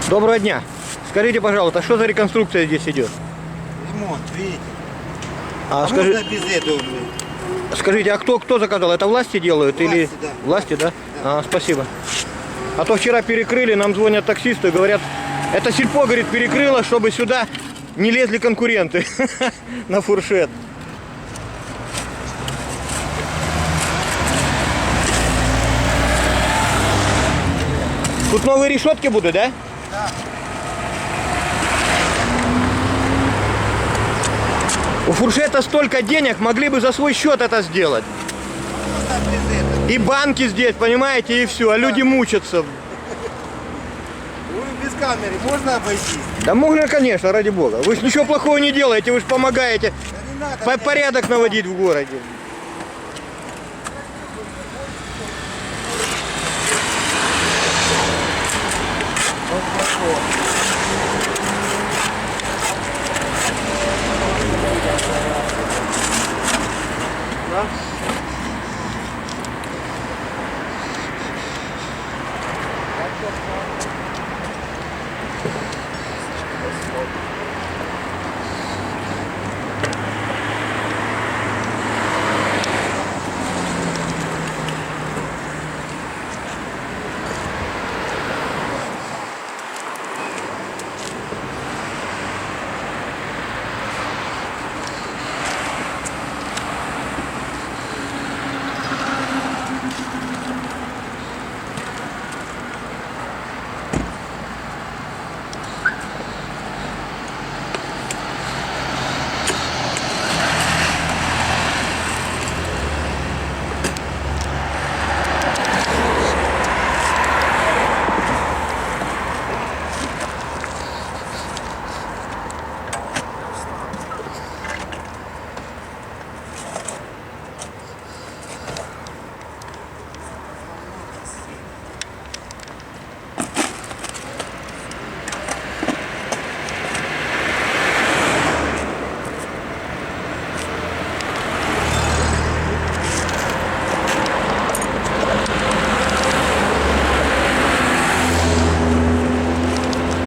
Доброго дня. Скажите, пожалуйста, что за реконструкция здесь идет? Ремонт, видите? Можно без этого, блин. Скажите, а кто заказал? Это власти делают? Власти, или да. Власти, да? Спасибо. А то вчера перекрыли, нам звонят таксисты и говорят, это сельпо, говорит, перекрыло, чтобы сюда не лезли конкуренты на фуршет. Тут новые решетки будут, да? Да. У фуршета столько денег, могли бы за свой счет это сделать. И банки здесь, понимаете, и все, а люди мучатся. Вы без камеры можно обойтись? Да можно, конечно, ради бога. Вы же ничего плохого не делаете, вы же помогаете порядок наводить в городе. Вот такое.